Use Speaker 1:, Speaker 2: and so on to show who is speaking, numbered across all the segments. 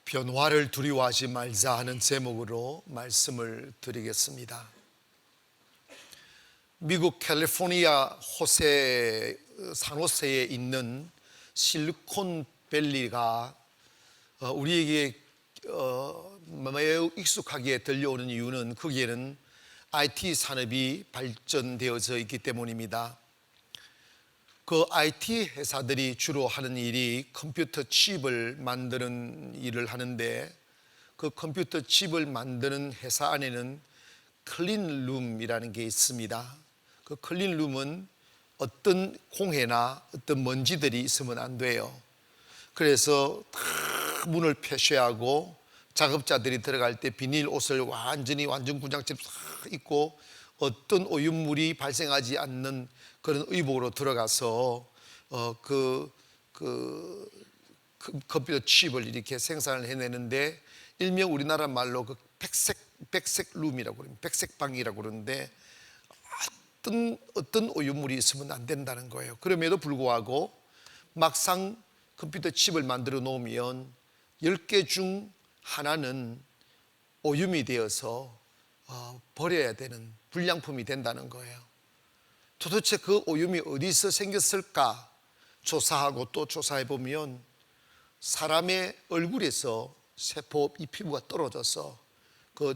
Speaker 1: 변화를 두려워하지 말자 하는 제목으로 말씀을 드리겠습니다. 미국 캘리포니아 산호세에 있는 실리콘밸리가 우리에게 매우 익숙하게 들려오는 이유는 거기에는 IT 산업이 발전되어져 있기 때문입니다. 그 IT 회사들이 주로 하는 일이 컴퓨터 칩을 만드는 일을 하는데, 그 컴퓨터 칩을 만드는 회사 안에는 클린룸이라는 게 있습니다. 그 클린룸은 어떤 공해나 어떤 먼지들이 있으면 안 돼요. 그래서 다 문을 폐쇄 하고 작업자들이 들어갈 때 비닐 옷을 완전 군장처럼 싹 입고 어떤 오염물이 발생하지 않는 그런 의복으로 들어가서 컴퓨터 칩을 이렇게 생산을 해내는데, 일명 우리나라 말로 그 백색 룸이라고 그럽니다. 백색방이라고 그러는데 어떤 오염물이 있으면 안 된다는 거예요. 그럼에도 불구하고 막상 컴퓨터 칩을 만들어 놓으면 10개 중 하나는 오염이 되어서 버려야 되는 불량품이 된다는 거예요. 도대체 그 오염이 어디서 생겼을까 조사하고 또 조사해 보면 사람의 얼굴에서 이 피부가 떨어져서 그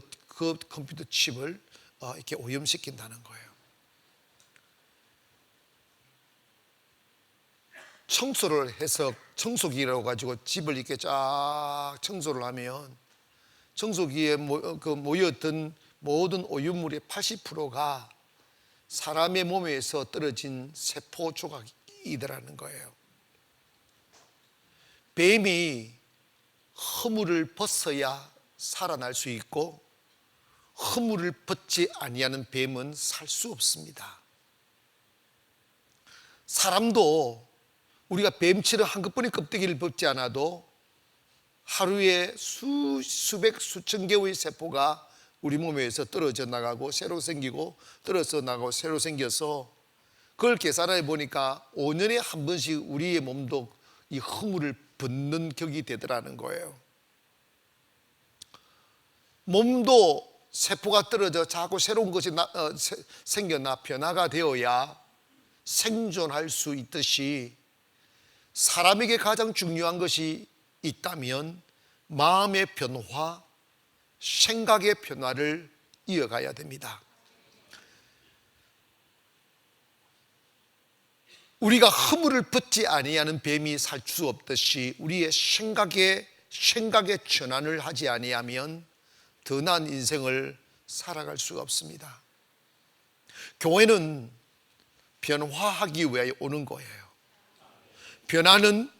Speaker 1: 컴퓨터 칩을 이렇게 오염시킨다는 거예요. 청소를 해서 청소기라고 가지고 집을 이렇게 쫙 청소를 하면 청소기에 모였던 모든 오염물의 80%가 사람의 몸에서 떨어진 세포 조각이더라는 거예요. 뱀이 허물을 벗어야 살아날 수 있고, 허물을 벗지 아니하는 뱀은 살 수 없습니다. 사람도 우리가 뱀처럼 한꺼번에 껍데기를 벗지 않아도 하루에 수백 수천 개의 세포가 우리 몸에서 떨어져 나가고 새로 생기고 떨어져 나가고 새로 생겨서, 그걸 계산해 보니까 5년에 한 번씩 우리의 몸도 이 허물을 벗는 격이 되더라는 거예요. 몸도 세포가 떨어져 자꾸 새로운 것이 생겨나 변화가 되어야 생존할 수 있듯이, 사람에게 가장 중요한 것이 있다면 마음의 변화, 생각의 변화를 이어가야 됩니다. 우리가 허물을 벗지 아니하는 뱀이 살 수 없듯이 우리의 생각의 전환을 하지 아니하면 더 나은 인생을 살아갈 수가 없습니다. 교회는 변화하기 위하여 오는 거예요. 변화는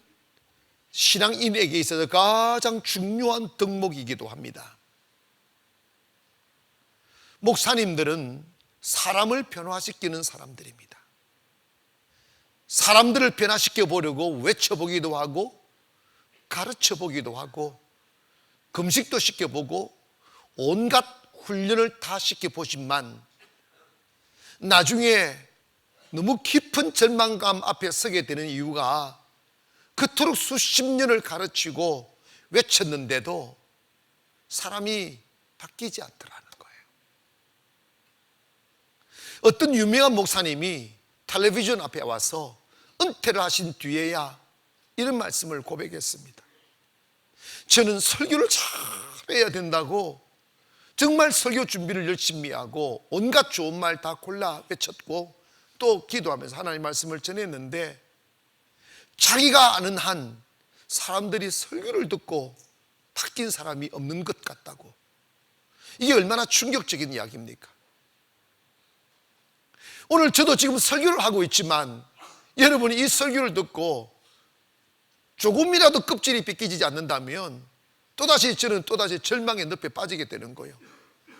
Speaker 1: 신앙인에게 있어서 가장 중요한 덕목이기도 합니다. 목사님들은 사람을 변화시키는 사람들입니다. 사람들을 변화시켜 보려고 외쳐보기도 하고 가르쳐 보기도 하고 금식도 시켜보고 온갖 훈련을 다 시켜보지만 나중에 너무 깊은 절망감 앞에 서게 되는 이유가, 그토록 수십 년을 가르치고 외쳤는데도 사람이 바뀌지 않더라는 거예요. 어떤 유명한 목사님이 텔레비전 앞에 와서 은퇴를 하신 뒤에야 이런 말씀을 고백했습니다. 저는 설교를 잘해야 된다고 정말 설교 준비를 열심히 하고 온갖 좋은 말 다 골라 외쳤고 또 기도하면서 하나님 말씀을 전했는데, 자기가 아는 한 사람들이 설교를 듣고 바뀐 사람이 없는 것 같다고. 이게 얼마나 충격적인 이야기입니까? 오늘 저도 지금 설교를 하고 있지만 여러분이 이 설교를 듣고 조금이라도 껍질이 벗기지 않는다면 저는 절망의 늪에 빠지게 되는 거예요.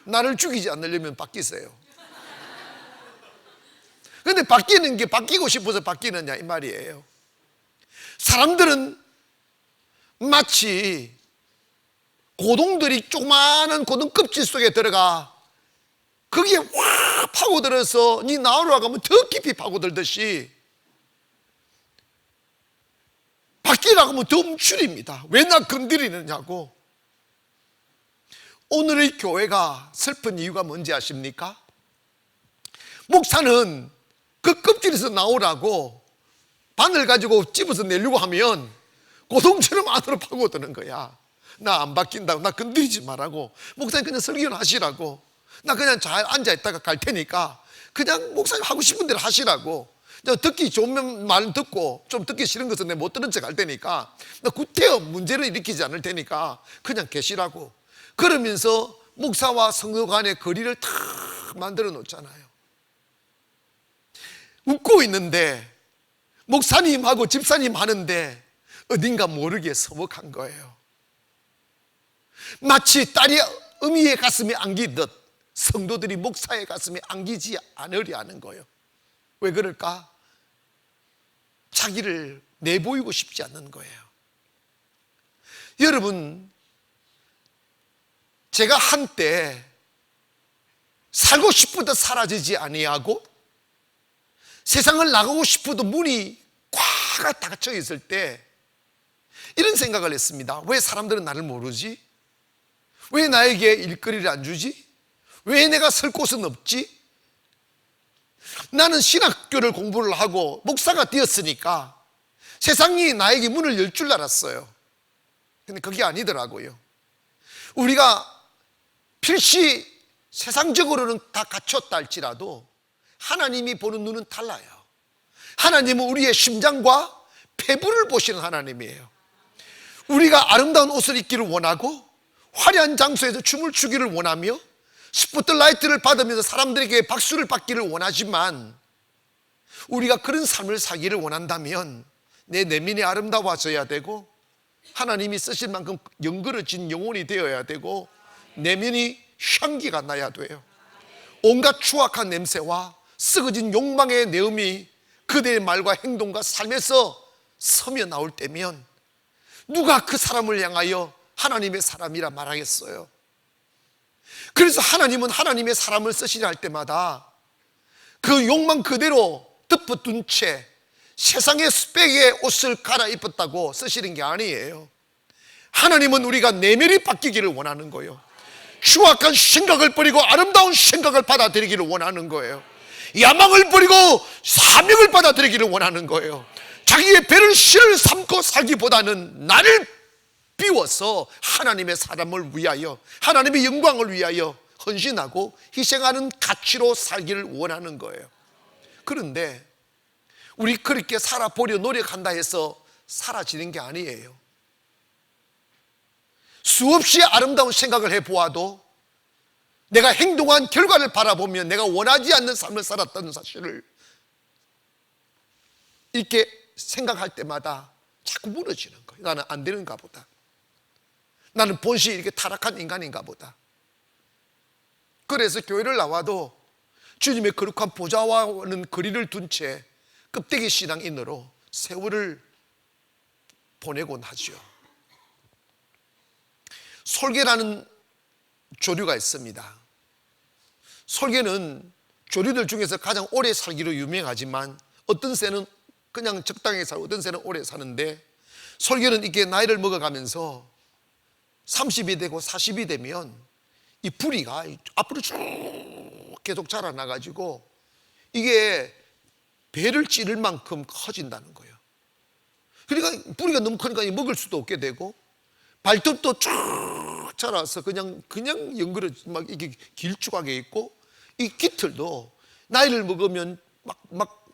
Speaker 1: 나를 죽이지 않으려면 바뀌세요. 그런데 바뀌는 게 바뀌고 싶어서 바뀌느냐 이 말이에요. 사람들은 마치 고동들이 조그마한 고동 껍질 속에 들어가 거기에 확 파고들어서 네 나오려고 하면 더 깊이 파고들듯이 바뀌라고 하면 더 움츠립니다. 왜 나 건드리느냐고. 오늘의 교회가 슬픈 이유가 뭔지 아십니까? 목사는 그 껍질에서 나오라고 바늘 가지고 집어서 내려고 하면 고동처럼 안으로 파고드는 거야. 나 안 바뀐다고, 나 건드리지 말라고, 목사님 그냥 설교는 하시라고, 나 그냥 잘 앉아있다가 갈 테니까 그냥 목사님 하고 싶은 대로 하시라고, 듣기 좋은 말 듣고 좀 듣기 싫은 것은 내가 못 들은 척 할 테니까, 나 구태여 문제를 일으키지 않을 테니까 그냥 계시라고. 그러면서 목사와 성도 간의 거리를 탁 만들어 놓잖아요. 웃고 있는데 목사님하고 집사님 하는데 어딘가 모르게 서먹한 거예요. 마치 딸이 어미의 가슴에 안기듯 성도들이 목사의 가슴에 안기지 않으려 하는 거예요. 왜 그럴까? 자기를 내보이고 싶지 않는 거예요. 여러분, 제가 한때 살고 싶어도 사라지지 아니하고 세상을 나가고 싶어도 문이 꽉 닫혀 있을 때 이런 생각을 했습니다. 왜 사람들은 나를 모르지? 왜 나에게 일거리를 안 주지? 왜 내가 설 곳은 없지? 나는 신학교를 공부를 하고 목사가 되었으니까 세상이 나에게 문을 열 줄 알았어요. 근데 그게 아니더라고요. 우리가 필시 세상적으로는 다 갖췄다 할지라도 하나님이 보는 눈은 달라요. 하나님은 우리의 심장과 폐부를 보시는 하나님이에요. 우리가 아름다운 옷을 입기를 원하고 화려한 장소에서 춤을 추기를 원하며 스포트라이트를 받으면서 사람들에게 박수를 받기를 원하지만, 우리가 그런 삶을 살기를 원한다면 내 내면이 아름다워져야 되고 하나님이 쓰실 만큼 영그러진 영혼이 되어야 되고 내면이 향기가 나야 돼요. 온갖 추악한 냄새와 썩어진 욕망의 내음이 그대의 말과 행동과 삶에서 서며 나올 때면 누가 그 사람을 향하여 하나님의 사람이라 말하겠어요? 그래서 하나님은 하나님의 사람을 쓰시려 할 때마다 그 욕망 그대로 덮어둔 채 세상의 스펙의 옷을 갈아입었다고 쓰시는 게 아니에요. 하나님은 우리가 내면이 바뀌기를 원하는 거예요. 추악한 생각을 버리고 아름다운 생각을 받아들이기를 원하는 거예요. 야망을 버리고 사명을 받아들이기를 원하는 거예요. 자기의 배를 실을 삼고 살기보다는 나를 비워서 하나님의 사람을 위하여, 하나님의 영광을 위하여 헌신하고 희생하는 가치로 살기를 원하는 거예요. 그런데 우리 그렇게 살아보려 노력한다 해서 사라지는 게 아니에요. 수없이 아름다운 생각을 해보아도 내가 행동한 결과를 바라보면 내가 원하지 않는 삶을 살았다는 사실을 이렇게 생각할 때마다 자꾸 무너지는 거예요. 나는 안 되는가 보다. 나는 본시 이렇게 타락한 인간인가 보다. 그래서 교회를 나와도 주님의 거룩한 보좌와는 거리를 둔 채 껍데기 신앙인으로 세월을 보내곤 하죠. 솔개라는 조류가 있습니다. 솔개는 조류들 중에서 가장 오래 살기로 유명하지만 어떤 새는 그냥 적당히 살고 어떤 새는 오래 사는데, 솔개는 이렇게 나이를 먹어가면서 30이 되고 40이 되면 이 부리가 앞으로 쭉 계속 자라나가지고 이게 배를 찌를 만큼 커진다는 거예요. 그러니까 부리가 너무 크니까 먹을 수도 없게 되고 발톱도 쭉 자라서 그냥 연그러 막 이게 길쭉하게 있고, 이 깃털도 나이를 먹으면 막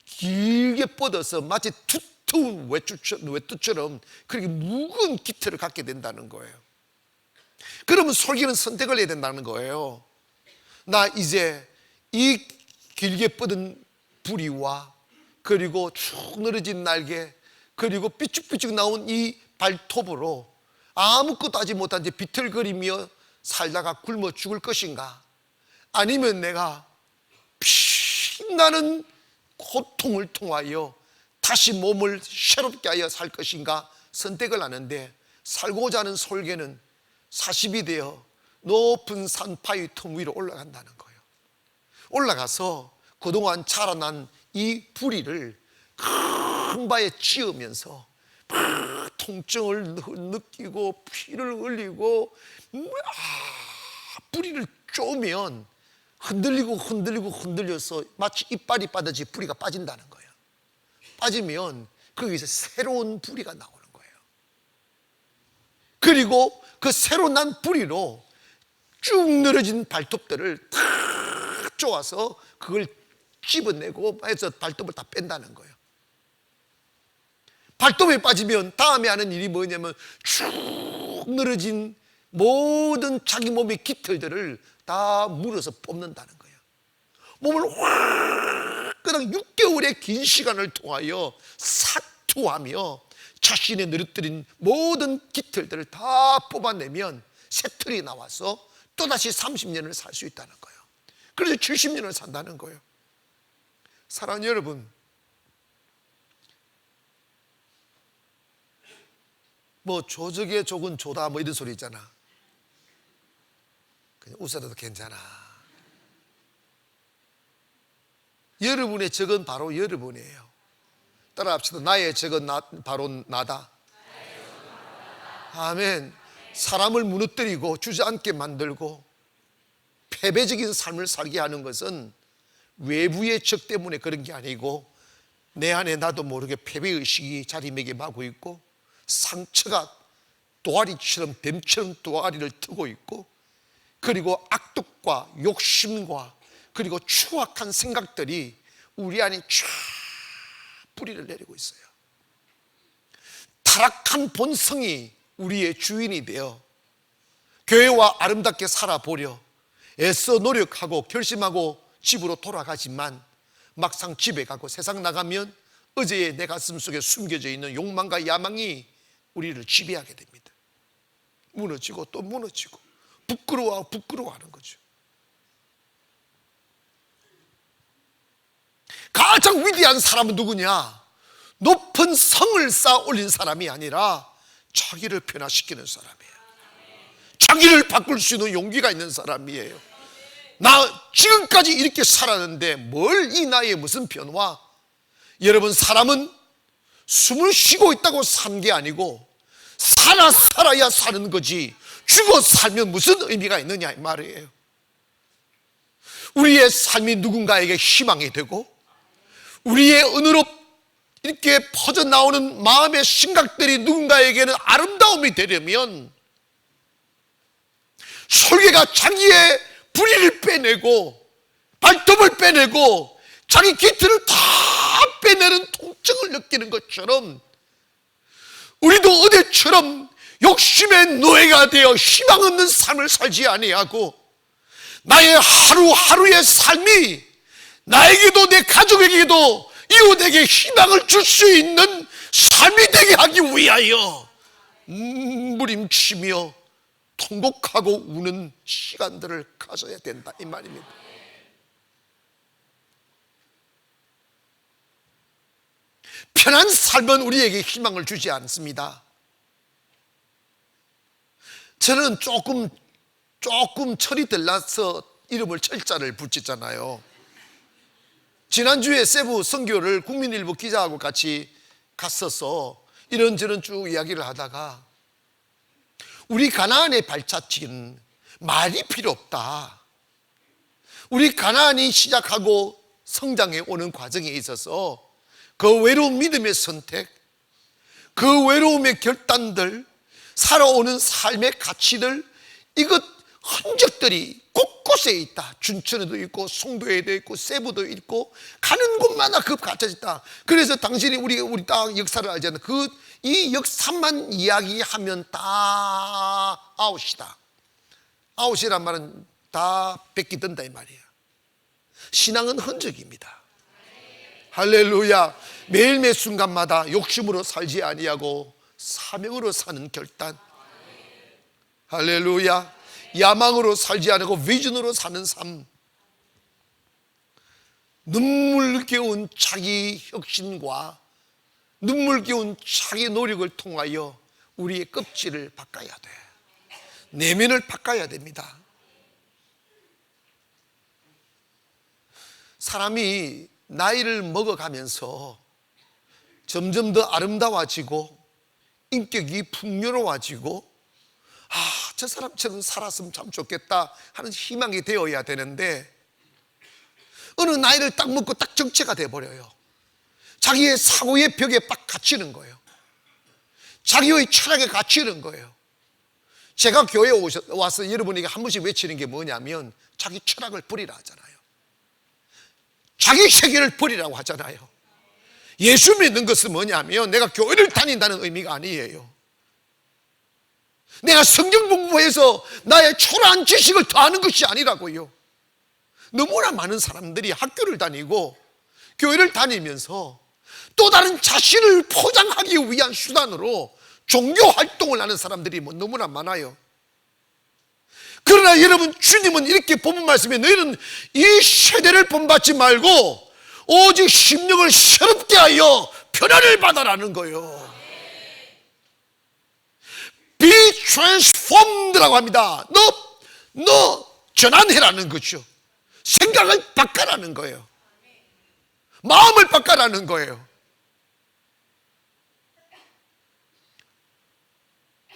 Speaker 1: 길게 뻗어서 마치 두터운 외투처럼 그렇게 묵은 깃털을 갖게 된다는 거예요. 그러면 솔개는 선택을 해야 된다는 거예요. 나 이제 이 길게 뻗은 부리와 그리고 쭉 늘어진 날개 그리고 삐쭉삐쭉 나온 이 발톱으로 아무것도 하지 못한 채 비틀거리며 살다가 굶어 죽을 것인가, 아니면 내가 피나는 고통을 통하여 다시 몸을 새롭게 하여 살 것인가 선택을 하는데, 살고자 하는 솔개는 40이 되어 높은 산파의 틈 위로 올라간다는 거예요. 올라가서 그동안 자라난 이 부리를 큰 바에 찧으면서 통증을 느끼고 피를 흘리고 뿌리를 쪼면 흔들려서 마치 이빨이 빠듯이 뿌리가 빠진다는 거예요. 빠지면 거기서 새로운 뿌리가 나오는 거예요. 그리고 그 새로 난 뿌리로 쭉 늘어진 발톱들을 탁 쪼아서 그걸 집어내고 해서 발톱을 다 뺀다는 거예요. 발톱에 빠지면 다음에 하는 일이 뭐냐면 쭉 늘어진 모든 자기 몸의 깃털들을 다 물어서 뽑는다는 거예요. 몸을 화끈하게 6개월의 긴 시간을 통하여 사투하며 자신의 늘어뜨린 모든 깃털들을 다 뽑아내면 새 털이 나와서 또다시 30년을 살 수 있다는 거예요. 그래서 70년을 산다는 거예요. 사랑하는 여러분, 뭐 조적의 족은 조다 뭐 이런 소리 있잖아. 그냥 웃어도 괜찮아. 여러분의 적은 바로 여러분이에요. 따라합시다. 나의 적은 바로 나다. 아멘. 사람을 무너뜨리고 주저앉게 만들고 패배적인 삶을 살게 하는 것은 외부의 적 때문에 그런 게 아니고 내 안에 나도 모르게 패배의식이 자리매김하고 있고 상처가 도아리처럼 뱀처럼 도아리를 트고 있고 그리고 악독과 욕심과 그리고 추악한 생각들이 우리 안에 쫙 뿌리를 내리고 있어요. 타락한 본성이 우리의 주인이 되어 교회와 아름답게 살아보려 애써 노력하고 결심하고 집으로 돌아가지만 막상 집에 가고 세상 나가면 어제의 내 가슴 속에 숨겨져 있는 욕망과 야망이 우리를 지배하게 됩니다. 무너지고 또 무너지고 부끄러워하는 거죠. 가장 위대한 사람은 누구냐? 높은 성을 쌓아 올린 사람이 아니라 자기를 변화시키는 사람이에요. 자기를 바꿀 수 있는 용기가 있는 사람이에요. 나 지금까지 이렇게 살았는데 뭘 이 나이에 무슨 변화? 여러분, 사람은 숨을 쉬고 있다고 산 게 아니고 살아야 사는 거지 죽어 살면 무슨 의미가 있느냐 이 말이에요. 우리의 삶이 누군가에게 희망이 되고 우리의 은으로 이렇게 퍼져나오는 마음의 심각들이 누군가에게는 아름다움이 되려면 설계가 자기의 부리를 빼내고 발톱을 빼내고 자기 깃털을 다 빼내는 통증을 느끼는 것처럼 우리도 어제처럼 욕심의 노예가 되어 희망 없는 삶을 살지 아니하고 나의 하루하루의 삶이 나에게도 내 가족에게도 이웃에게 희망을 줄 수 있는 삶이 되게 하기 위하여 무림치며 통곡하고 우는 시간들을 가져야 된다 이 말입니다. 편한 삶은 우리에게 희망을 주지 않습니다. 저는 조금 철이 들라서 이름을 철자를 붙였잖아요. 지난주에 세부 선교를 국민일보 기자하고 같이 갔어서 이런저런 쭉 이야기를 하다가 우리 가나안의 발자취는 말이 필요 없다. 우리 가나안이 시작하고 성장해 오는 과정에 있어서 그 외로운 믿음의 선택, 그 외로움의 결단들, 살아오는 삶의 가치들, 이것 흔적들이 곳곳에 있다. 춘천에도 있고 송도에도 있고 세부도 있고 가는 곳마다 그 갇혀져 있다. 그래서 당신이 우리 땅 역사를 알잖아요. 이 역사만 이야기하면 다 아웃이다. 아웃이란 말은 다 뺏기든다 이 말이에요. 신앙은 흔적입니다. 할렐루야. 매일매 순간마다 욕심으로 살지 아니하고 사명으로 사는 결단. 할렐루야. 야망으로 살지 않고 비전으로 사는 삶. 눈물겨운 자기 혁신과 눈물겨운 자기 노력을 통하여 우리의 껍질을 바꿔야 돼. 내면을 바꿔야 됩니다. 사람이 나이를 먹어가면서 점점 더 아름다워지고 인격이 풍요로워지고 저 사람처럼 살았으면 참 좋겠다 하는 희망이 되어야 되는데 어느 나이를 딱 먹고 딱 정체가 돼버려요. 자기의 사고의 벽에 딱 갇히는 거예요. 자기의 철학에 갇히는 거예요. 제가 교회에 와서 여러분에게 한 번씩 외치는 게 뭐냐면 자기 철학을 버리라 하잖아요. 자기 세계를 버리라고 하잖아요. 예수 믿는 것은 뭐냐면 내가 교회를 다닌다는 의미가 아니에요. 내가 성경 공부해서 나의 초라한 지식을 더하는 것이 아니라고요. 너무나 많은 사람들이 학교를 다니고 교회를 다니면서 또 다른 자신을 포장하기 위한 수단으로 종교 활동을 하는 사람들이 너무나 많아요. 그러나 여러분, 주님은 이렇게 본문 말씀에 너희는 이 세대를 본받지 말고 오직 심령을 새롭게 하여 변화를 받아라는 거예요. Be transformed라고 합니다. 너 전환해라는 거죠. 생각을 바꿔라는 거예요. 마음을 바꿔라는 거예요.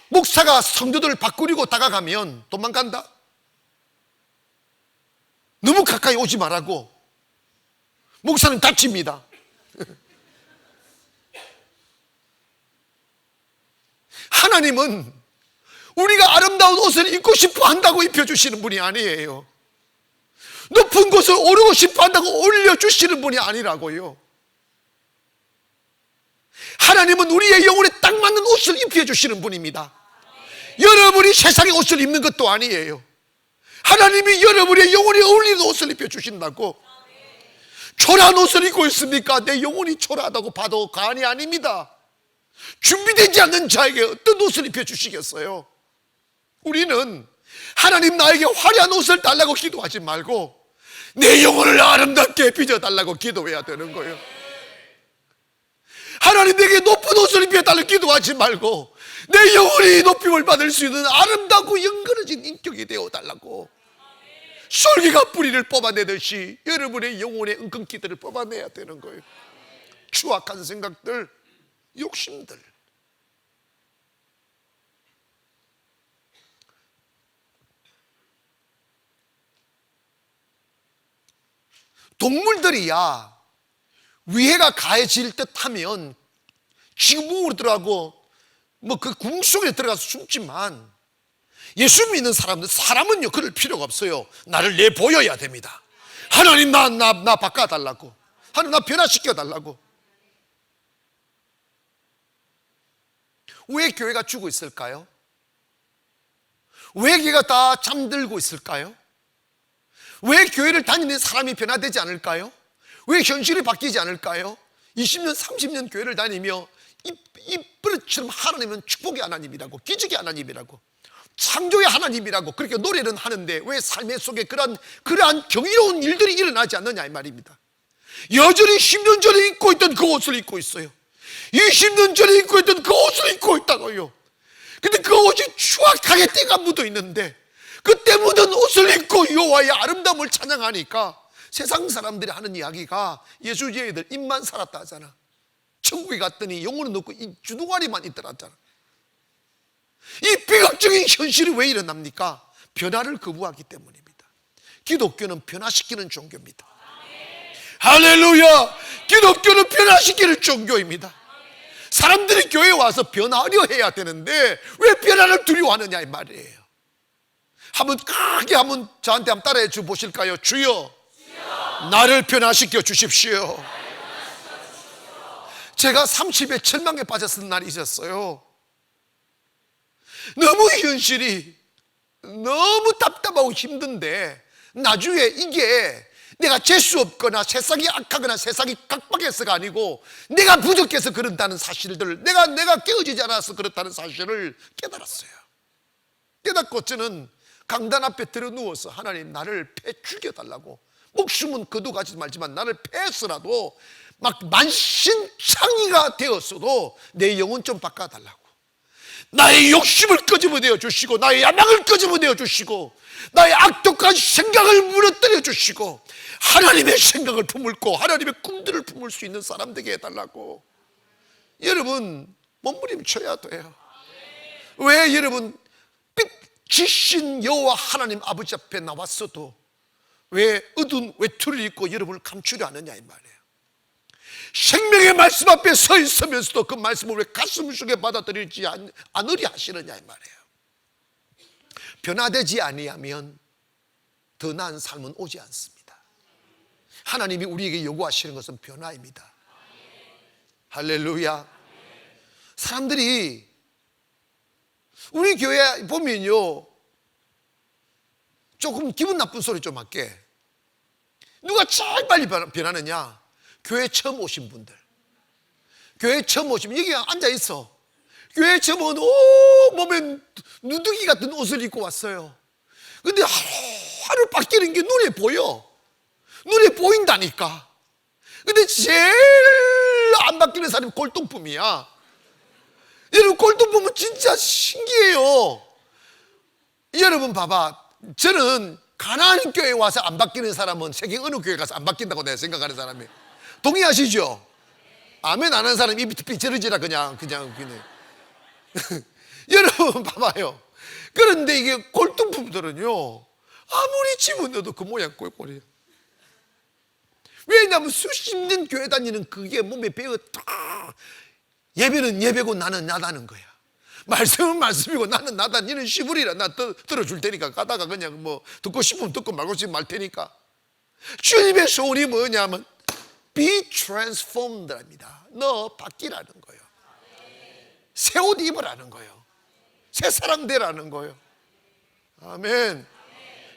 Speaker 1: 목사가 성도들을 바꾸려고 다가가면 도망간다? 너무 가까이 오지 말라고. 목사는 다칩니다. 하나님은 우리가 아름다운 옷을 입고 싶어 한다고 입혀주시는 분이 아니에요. 높은 곳을 오르고 싶어 한다고 올려주시는 분이 아니라고요. 하나님은 우리의 영혼에 딱 맞는 옷을 입혀주시는 분입니다. 여러분이 세상의 옷을 입는 것도 아니에요. 하나님이 여러분의 영혼에 어울리는 옷을 입혀주신다고. 초라한 옷을 입고 있습니까? 내 영혼이 초라하다고 봐도 과언이 아닙니다. 준비되지 않는 자에게 어떤 옷을 입혀주시겠어요? 우리는 하나님 나에게 화려한 옷을 달라고 기도하지 말고 내 영혼을 아름답게 빚어달라고 기도해야 되는 거예요. 하나님 내게 높은 옷을 입혀달라고 기도하지 말고 내 영혼이 높임을 받을 수 있는 아름답고 영그러진 인격이 되어달라고. 솔기가 뿌리를 뽑아내듯이 여러분의 영혼의 은근기들을 뽑아내야 되는 거예요. 추악한 생각들, 욕심들. 동물들이야 위해가 가해질 듯 하면 지구으로 들어가고 그 궁 속에 들어가서 숨지만 예수 믿는 사람은요 그럴 필요가 없어요. 나를 내보여야 됩니다. 하나님 나 바꿔달라고. 하나님 나 변화시켜달라고. 왜 교회가 죽어 있을까요? 왜 교회가 다 잠들고 있을까요? 왜 교회를 다니는 사람이 변화되지 않을까요? 왜 현실이 바뀌지 않을까요? 20년 30년 교회를 다니며 이버릇처럼 하나님은 축복의 하나님이라고, 기적의 하나님이라고, 창조의 하나님이라고 그렇게 노래는 하는데 왜 삶의 속에 그러한 경이로운 일들이 일어나지 않느냐 이 말입니다. 여전히 10년 전에 입고 있던 그 옷을 입고 있어요. 20년 전에 입고 있던 그 옷을 입고 있다고요. 근데 그 옷이 추악하게 때가 묻어 있는데 그때 묻은 옷을 입고 여호와의 아름다움을 찬양하니까 세상 사람들이 하는 이야기가 예수제이들 입만 살았다 하잖아. 천국에 갔더니 영혼은 없고 이 주둥아리만 있더라잖아. 이 비극적인 현실이 왜 일어납니까? 변화를 거부하기 때문입니다. 기독교는 변화시키는 종교입니다. 할렐루야! 기독교는 변화시키는 종교입니다. 사람들이 교회에 와서 변화하려 해야 되는데 왜 변화를 두려워하느냐 이 말이에요. 한번 크게 저한테 한번 따라해 주 보실까요? 주여, 나를 변화시켜 주십시오. 제가 30에 절망에 빠졌던 날이 있었어요. 너무 현실이 너무 답답하고 힘든데 나중에 이게 내가 재수 없거나 세상이 악하거나 세상이 각박해서가 아니고 내가 부족해서 그런다는 사실들, 내가 깨어지지 않아서 그렇다는 사실을 깨달았어요. 깨닫고 저는 강단 앞에 들어 누워서 하나님 나를 패 죽여달라고, 목숨은 거두가지 말지만 나를 패서라도 막 만신창이가 되었어도 내 영혼 좀 바꿔달라고, 나의 욕심을 끄집어내어 주시고 나의 야망을 끄집어내어 주시고 나의 악독한 생각을 무너뜨려 주시고 하나님의 생각을 품을고 하나님의 꿈들을 품을 수 있는 사람 되게 해달라고. 여러분, 몸부림쳐야 돼요. 왜 여러분 빛이신 여호와 하나님 아버지 앞에 나왔어도 왜 어두운 외투를 입고 여러분을 감추려 하느냐 이 말이에요. 생명의 말씀 앞에 서 있으면서도 그 말씀을 왜 가슴 속에 받아들이지 않으려 하시느냐 이 말이에요. 변화되지 아니하면 더 나은 삶은 오지 않습니다. 하나님이 우리에게 요구하시는 것은 변화입니다. 할렐루야. 사람들이 우리 교회 보면요, 조금 기분 나쁜 소리 좀 할게. 누가 제일 빨리 변하느냐? 교회 처음 오신 분들. 교회 처음 오시면 여기 앉아있어. 교회 처음 오면 몸에 누더기 같은 옷을 입고 왔어요. 근데 하루 바뀌는 게 눈에 보여. 눈에 보인다니까. 근데 제일 안 바뀌는 사람이 골동품이야. 여러분, 골동품은 진짜 신기해요. 여러분 봐봐, 저는 가나안 교회에 와서 안 바뀌는 사람은 세계 어느 교회 가서 안 바뀐다고 내가 생각하는 사람이에요. 동의하시죠? 아멘 안 하는 사람 입이 삐처리지라 그냥 여러분 봐봐요. 그런데 이게 골동품들은요, 아무리 집어넣어도 그 모양 꼴꼴이에요. 왜냐하면 수십 년 교회 다니는 그게 몸에 배어 딱, 예배는 예배고 나는 나다는 거야. 말씀은 말씀이고 나는 나다. 니는 시부리라. 나 들어줄 테니까 가다가 그냥 뭐 듣고 싶으면 듣고 말고 싶으면 말 테니까. 주님의 소원이 뭐냐면 Be transformed 합니다. 너 바뀌라는 거예요. 새 옷 입으라는 거예요. 새 사람 되라는 거예요. 아멘.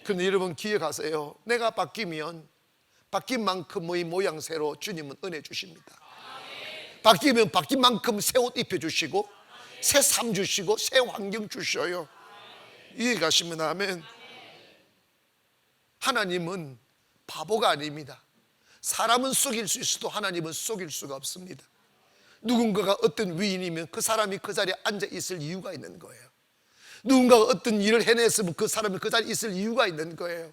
Speaker 1: 그런데 여러분 기억하세요. 내가 바뀌면 바뀐 만큼의 모양새로 주님은 은혜 주십니다. 바뀌면 바뀐 만큼 새 옷 입혀주시고 새 삶 주시고 새 환경 주셔요. 이해가시면 아멘. 하나님은 바보가 아닙니다. 사람은 속일 수 있어도 하나님은 속일 수가 없습니다. 누군가가 어떤 위인이면 그 사람이 그 자리에 앉아 있을 이유가 있는 거예요. 누군가가 어떤 일을 해냈으면 그 사람이 그 자리에 있을 이유가 있는 거예요.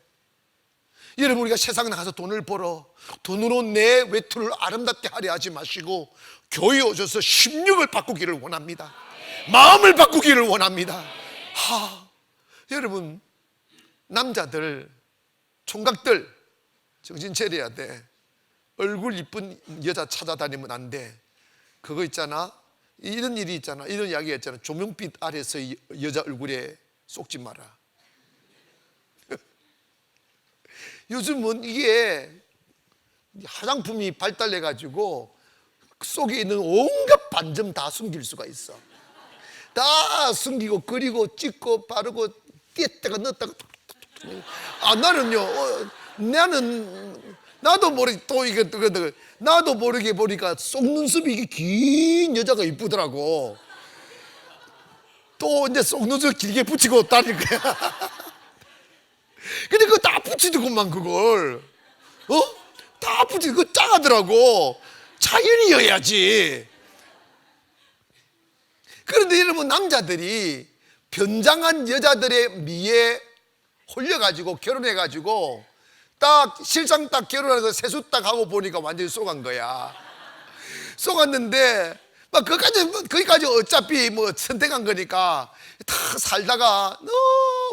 Speaker 1: 여러분, 우리가 세상 나가서 돈을 벌어 돈으로 내 외투를 아름답게 하려 하지 마시고 교회에 오셔서 심령을 바꾸기를 원합니다. 마음을 바꾸기를 원합니다. 여러분, 남자들 총각들 정신 차려야 돼. 얼굴 이쁜 여자 찾아다니면 안 돼. 그거 있잖아, 이런 일이 있잖아, 이런 이야기가 있잖아. 조명빛 아래서 여자 얼굴에 쏙지 마라. 요즘은 이게 화장품이 발달해가지고 속에 있는 온갖 반점 다 숨길 수가 있어. 다 숨기고 그리고 찍고 바르고 띄었다가 넣었다가. 나도 모르게 또 이게 나도 모르게 보니까 속눈썹이 이게 긴 여자가 이쁘더라고. 또 이제 속눈썹 길게 붙이고 다닐 거야. 근데 그거 다 붙이더구만 그걸. 다 붙이고 그거 짱하더라고. 자연이어야지. 그런데 여러분, 남자들이 변장한 여자들의 미에 홀려가지고 결혼해가지고 딱 실상 딱 결혼해서 세수 딱 하고 보니까 완전히 쏘간 거야. 쏘갔는데 막 거기까지 어차피 뭐 선택한 거니까 다 살다가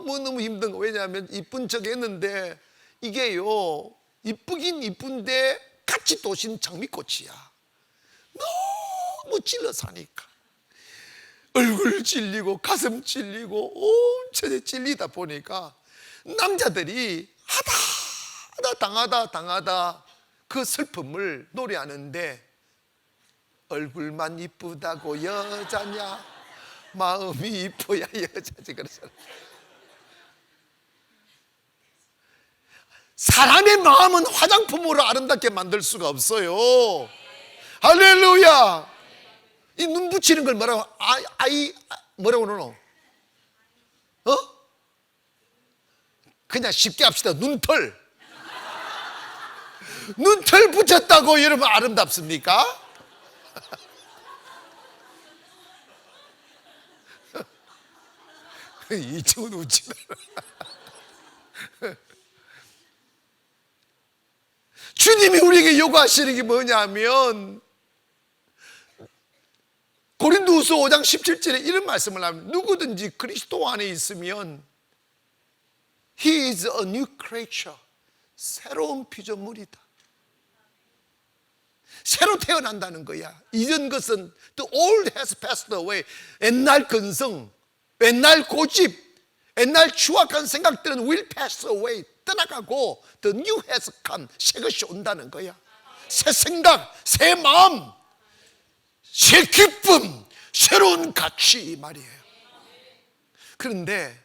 Speaker 1: 너무 힘든 거. 왜냐하면 이쁜 척 했는데 이게요, 이쁘긴 이쁜데 같이 도신 장미꽃이야. 너무 찔러 사니까 얼굴 찔리고 가슴 찔리고 온 천에 찔리다 보니까 남자들이 당하다 그 슬픔을 노래하는데, 얼굴만 이쁘다고 여자냐, 마음이 이뻐야 여자지. 그래서 사람의 마음은 화장품으로 아름답게 만들 수가 없어요. 할렐루야. 이 눈 붙이는 걸 뭐라고 뭐라고 그러노? 그냥 쉽게 합시다. 눈털 붙였다고 여러분 아름답습니까? 이 친구는 웃지도 않아. 주님이 우리에게 요구하시는 게 뭐냐면 고린도 히브리서 5장 17절에 이런 말씀을 하면 누구든지 그리스도 안에 있으면 He is a new creature. 새로운 피조물이다. 새로 태어난다는 거야. 이전 것은 The old has passed away. 옛날 근성, 옛날 고집, 옛날 추악한 생각들은 will pass away. 떠나가고 The new has come. 새 것이 온다는 거야. 새 생각, 새 마음, 새 기쁨, 새로운 가치 말이에요. 그런데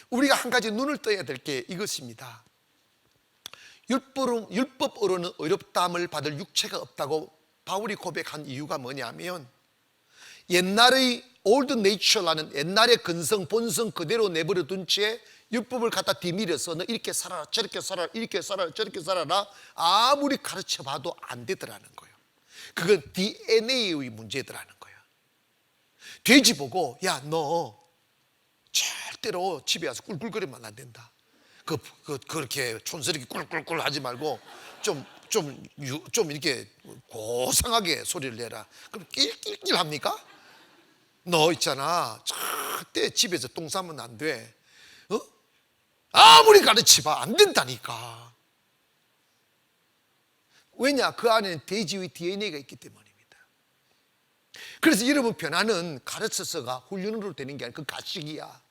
Speaker 1: 우리가 한 가지 눈을 떠야 될 게 이것입니다. 율법으로는 어렵다함을 받을 육체가 없다고 바울이 고백한 이유가 뭐냐면 옛날의 old nature라는 옛날의 근성, 본성 그대로 내버려 둔 채 율법을 갖다 뒤밀어서 너 이렇게 살아라, 저렇게 살아라, 이렇게 살아라, 저렇게 살아라 아무리 가르쳐봐도 안 되더라는 거예요. 그건 DNA의 문제더라는 거예요. 돼지 보고 야 너 절대로 집에 와서 꿀꿀거리면 안 된다. 그렇게 촌스럽게 꿀꿀꿀 하지 말고 좀 이렇게 고상하게 소리를 내라. 그럼 낄낄낄 합니까? 너 있잖아 절대 집에서 똥 싸면 안 돼. 아무리 가르쳐봐 안 된다니까. 왜냐? 그 안에는 돼지의 DNA가 있기 때문입니다. 그래서 여러분 변화는 가르쳐서가 훈련으로 되는 게 아니라 그 가식이야.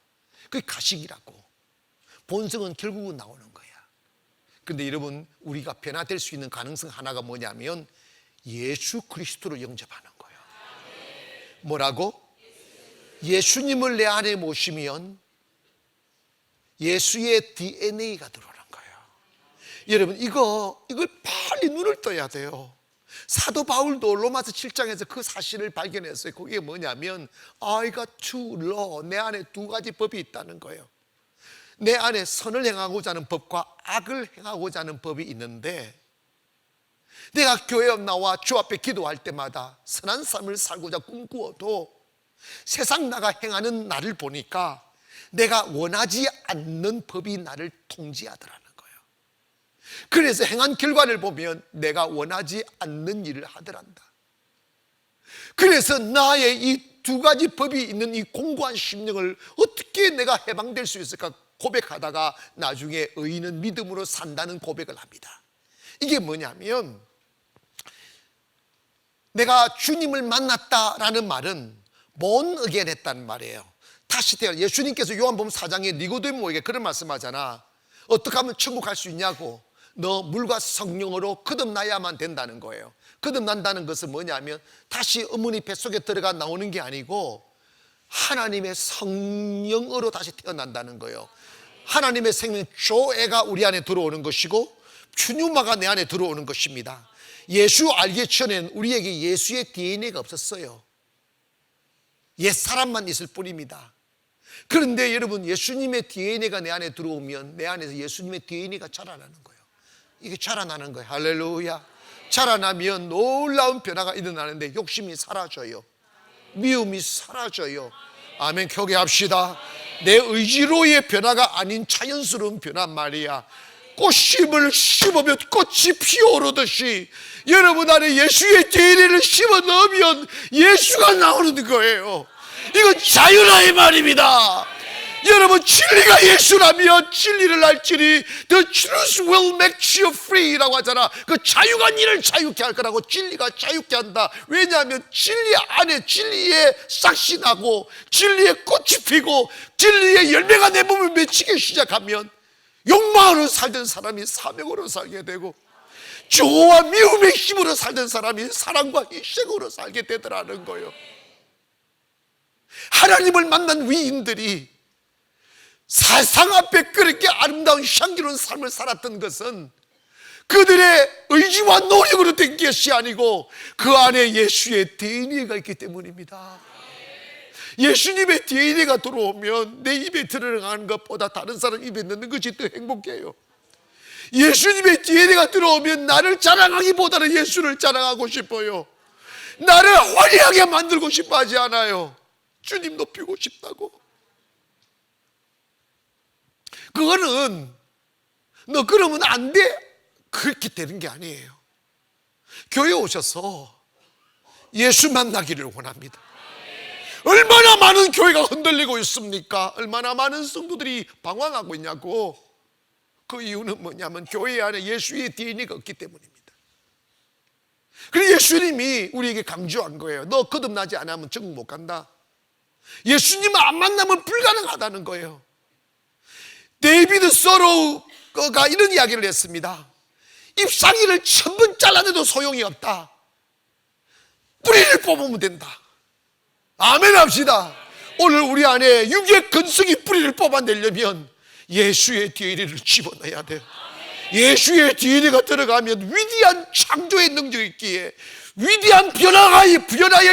Speaker 1: 그게 가식이라고. 본성은 결국은 나오는 거야. 그런데 여러분 우리가 변화될 수 있는 가능성 하나가 뭐냐면 예수 그리스도를 영접하는 거예요. 뭐라고? 예수님을 내 안에 모시면 예수의 DNA가 들어오는 거예요. 여러분 이걸 빨리 눈을 떠야 돼요. 사도 바울도 로마서 7장에서 그 사실을 발견했어요. 그게 뭐냐면 I got two law. 내 안에 두 가지 법이 있다는 거예요. 내 안에 선을 행하고자 하는 법과 악을 행하고자 하는 법이 있는데 내가 교회에 나와 주 앞에 기도할 때마다 선한 삶을 살고자 꿈꾸어도 세상 나가 행하는 나를 보니까 내가 원하지 않는 법이 나를 통제하더라는 거예요. 그래서 행한 결과를 보면 내가 원하지 않는 일을 하더란다. 그래서 나의 이 두 가지 법이 있는 이 공고한 심령을 어떻게 내가 해방될 수 있을까 고백하다가 나중에 의인은 믿음으로 산다는 고백을 합니다. 이게 뭐냐면 내가 주님을 만났다라는 말은 born again 했다는 말이에요. 다시 태어나. 예수님께서 요한복음 4장에 니고데모에게 그런 말씀하잖아. 어떻게 하면 천국 갈 수 있냐고. 너 물과 성령으로 거듭나야만 된다는 거예요. 거듭난다는 것은 뭐냐면 다시 어머니 뱃속에 들어가 나오는 게 아니고 하나님의 성령으로 다시 태어난다는 거예요. 하나님의 생명 조애가 우리 안에 들어오는 것이고 퓨뉴마가 내 안에 들어오는 것입니다. 예수 알기 전에는 우리에게 예수의 DNA가 없었어요. 옛사람만 있을 뿐입니다. 그런데 여러분 예수님의 DNA가 내 안에 들어오면 내 안에서 예수님의 DNA가 자라나는 거예요. 이게 자라나는 거예요. 할렐루야. 자라나면 놀라운 변화가 일어나는데 욕심이 사라져요. 미움이 사라져요. 아멘. 교개합시다. 내 의지로의 변화가 아닌 자연스러운 변화 말이야. 꽃심을 심으면 꽃이 피어오르듯이 여러분 안에 예수의 DNA를 심어 넣으면 예수가 나오는 거예요. 이건 자유라의 말입니다. 여러분 진리가 예수라면 진리를 알지니 The truth will make you free 라고 하잖아. 그 자유가 니를 자유케 할 거라고. 진리가 자유케 한다. 왜냐하면 진리 안에 진리의 싹이 나고 진리의 꽃이 피고 진리의 열매가 내 몸을 맺히기 시작하면 욕망으로 살던 사람이 사명으로 살게 되고 조와 미움의 힘으로 살던 사람이 사랑과 희생으로 살게 되더라는 거예요. 하나님을 만난 위인들이 세상 앞에 그렇게 아름다운 향기로운 삶을 살았던 것은 그들의 의지와 노력으로 된 것이 아니고 그 안에 예수의 DNA가 있기 때문입니다. 예수님의 DNA가 들어오면 내 입에 들어가는 것보다 다른 사람 입에 넣는 것이 더 행복해요. 예수님의 DNA가 들어오면 나를 자랑하기보다는 예수를 자랑하고 싶어요. 나를 화려하게 만들고 싶어 하지 않아요. 주님 높이고 싶다고. 그거는 너 그러면 안 돼. 그렇게 되는 게 아니에요. 교회 오셔서 예수 만나기를 원합니다. 얼마나 많은 교회가 흔들리고 있습니까? 얼마나 많은 성도들이 방황하고 있냐고. 그 이유는 뭐냐면 교회 안에 예수의 DNA가 없기 때문입니다. 그래서 예수님이 우리에게 강조한 거예요. 너 거듭나지 않으면 천국 못 간다. 예수님을 안 만나면 불가능하다는 거예요. 데이비드 소로가 이런 이야기를 했습니다. 잎사귀를 1000번 잘라내도 소용이 없다. 뿌리를 뽑으면 된다. 아멘 합시다. 오늘 우리 안에 육의 근성이 뿌리를 뽑아내려면 예수의 DNA를 집어넣어야 돼요. 예수의 DNA가 들어가면 위대한 창조의 능력이 있기에, 위대한 변화의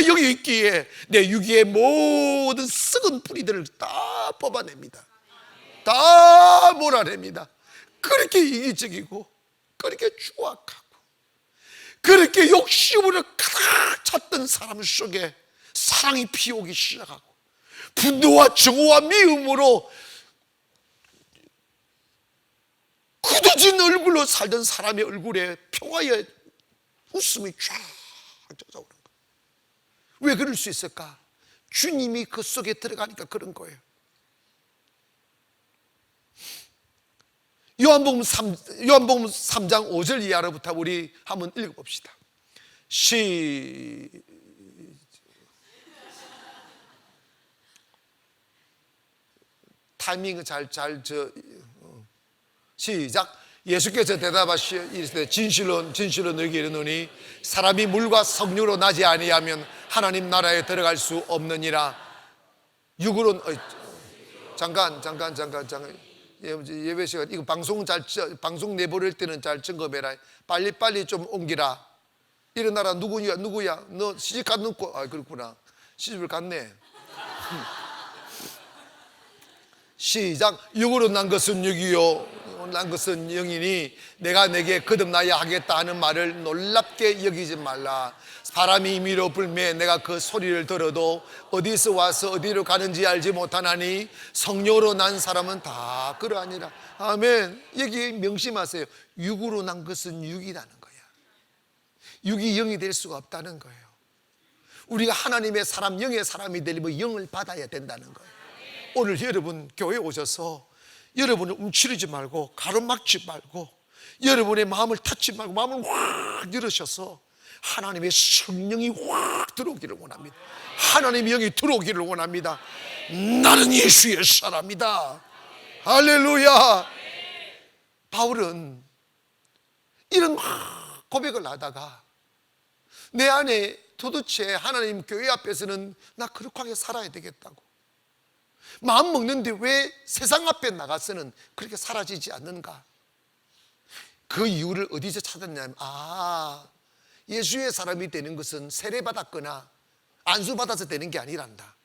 Speaker 1: 영이 있기에 내 육의 모든 썩은 뿌리들을 다 뽑아냅니다. 다 몰아냅니다. 그렇게 이기적이고, 그렇게 추악하고, 그렇게 욕심으로 가득 찼던 사람 속에 사랑이 피어오기 시작하고, 분노와 정오와 미움으로 굳어진 얼굴로 살던 사람의 얼굴에 평화의 웃음이 쫙 젖어오는 거예요. 왜 그럴 수 있을까? 주님이 그 속에 들어가니까 그런 거예요. 요한복음 3장 5절 이하로부터 우리 한번 읽어봅시다. 타이밍을 시작. 예수께서 대답하시어 이르시되 진실로 너희에게 이르노니 사람이 물과 성령으로 나지 아니하면 하나님 나라에 들어갈 수 없느니라. 육으로 잠깐 예배 시간 이거 방송 내보낼 때는 잘 점검해라. 빨리 좀 옮기라. 일어나라. 누구야? 너 시집 갔는고? 아 그렇구나. 시집을 갔네. 시작. 육으로 난 것은 육이요 난 것은 영이니 내가 내게 거듭나야 하겠다 하는 말을 놀랍게 여기지 말라. 바람이 임의로 불매 내가 그 소리를 들어도 어디서 와서 어디로 가는지 알지 못하나니 성령으로 난 사람은 다 그러하니라. 아멘. 여기 명심하세요. 육으로 난 것은 육이라는 거야. 육이 영이 될 수가 없다는 거예요. 우리가 하나님의 사람, 영의 사람이 되려면 영을 받아야 된다는 거예요. 오늘 여러분 교회에 오셔서 여러분을 움츠리지 말고 가로막지 말고 여러분의 마음을 닫지 말고 마음을 확 열으셔서 하나님의 성령이 확 들어오기를 원합니다. 하나님의 영이 들어오기를 원합니다. 나는 예수의 사람이다. 할렐루야. 바울은 이런 고백을 하다가 내 안에 도대체 하나님 교회 앞에서는 나 거룩하게 살아야 되겠다고 마음 먹는데 왜 세상 앞에 나가서는 그렇게 사라지지 않는가? 그 이유를 어디서 찾았냐면 예수의 사람이 되는 것은 세례받았거나 안수받아서 되는 게 아니란다.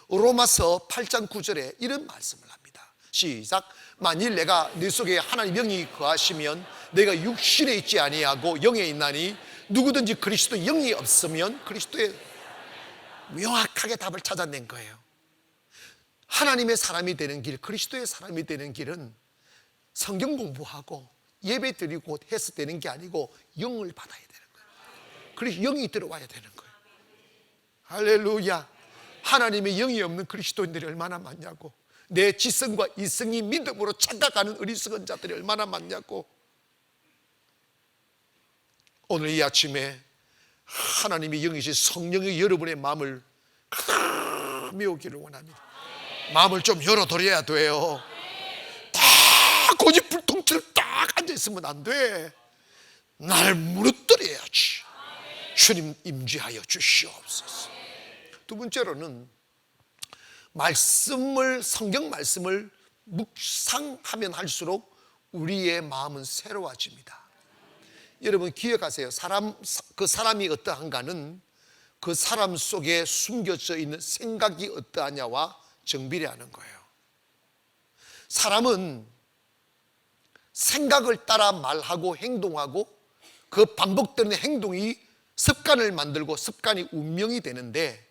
Speaker 1: 로마서 8장 9절에 이런 말씀을 합니다. 시작. 만일 내가 네 속에 하나님 영이 거하시면 내가 육신에 있지 아니하고 영에 있나니 누구든지 그리스도 영이 없으면 그리스도의 명확하게 답을 찾아낸 거예요. 하나님의 사람이 되는 길, 그리스도의 사람이 되는 길은 성경 공부하고 예배 드리고 해서 되는 게 아니고 영을 받아야 되는 거예요. 그래서 영이 들어와야 되는 거예요. 할렐루야. 하나님의 영이 없는 그리스도인들이 얼마나 많냐고. 내 지성과 이성이 믿음으로 착각하는 어리석은 자들이 얼마나 많냐고. 오늘 이 아침에 하나님의 영이신 성령이 여러분의 마음을 메우기를 원합니다. 마음을 좀 열어드려야 돼요. 다 고집불통처럼 딱 앉아있으면 안 돼. 나를 무너뜨려야지. 주님 임재하여 주시옵소서. 두 번째로는 성경 말씀을 묵상하면 할수록 우리의 마음은 새로워집니다. 여러분 기억하세요. 그 사람이 어떠한가는 그 사람 속에 숨겨져 있는 생각이 어떠하냐와 정비례하는 거예요. 사람은 생각을 따라 말하고 행동하고 그 반복되는 행동이 습관을 만들고 습관이 운명이 되는데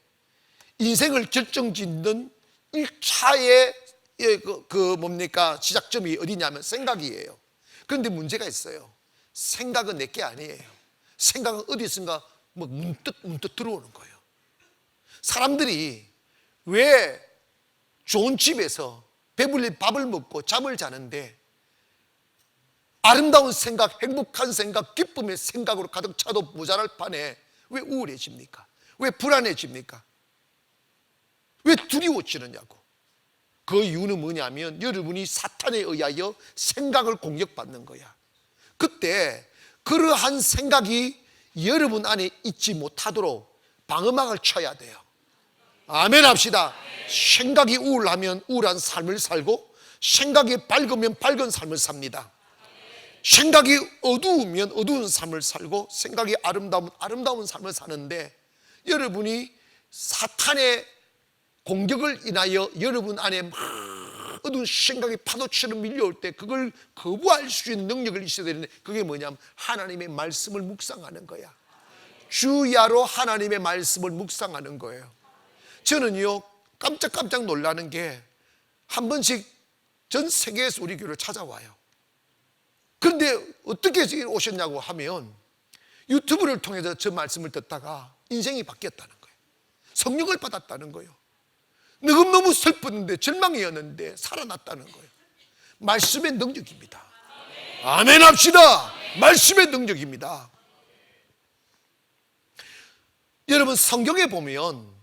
Speaker 1: 인생을 결정짓는 1차의 시작점이 어디냐면 생각이에요. 그런데 문제가 있어요. 생각은 내게 아니에요. 생각은 어디선가 뭐 문득 들어오는 거예요. 사람들이 왜 좋은 집에서 배불리 밥을 먹고 잠을 자는데 아름다운 생각, 행복한 생각, 기쁨의 생각으로 가득 차도 모자랄 판에 왜 우울해집니까? 왜 불안해집니까? 왜 두려워지느냐고. 그 이유는 뭐냐면 여러분이 사탄에 의하여 생각을 공격받는 거야. 그때 그러한 생각이 여러분 안에 있지 못하도록 방어막을 쳐야 돼요. 아멘 합시다. 생각이 우울하면 우울한 삶을 살고 생각이 밝으면 밝은 삶을 삽니다. 생각이 어두우면 어두운 삶을 살고 생각이 아름다우면 아름다운 삶을 사는데, 여러분이 사탄의 공격을 인하여 여러분 안에 막 어두운 생각이 파도처럼 밀려올 때 그걸 거부할 수 있는 능력을 있어야 되는데, 그게 뭐냐면 하나님의 말씀을 묵상하는 거야. 주야로 하나님의 말씀을 묵상하는 거예요. 저는요 깜짝 놀라는 게 한 번씩 전 세계에서 우리 교회를 찾아와요. 그런데 어떻게 오셨냐고 하면 유튜브를 통해서 저 말씀을 듣다가 인생이 바뀌었다는 거예요. 성령을 받았다는 거예요. 너무 슬펐는데 절망이었는데 살아났다는 거예요. 말씀의 능력입니다. 아멘 합시다. 말씀의 능력입니다. 여러분 성경에 보면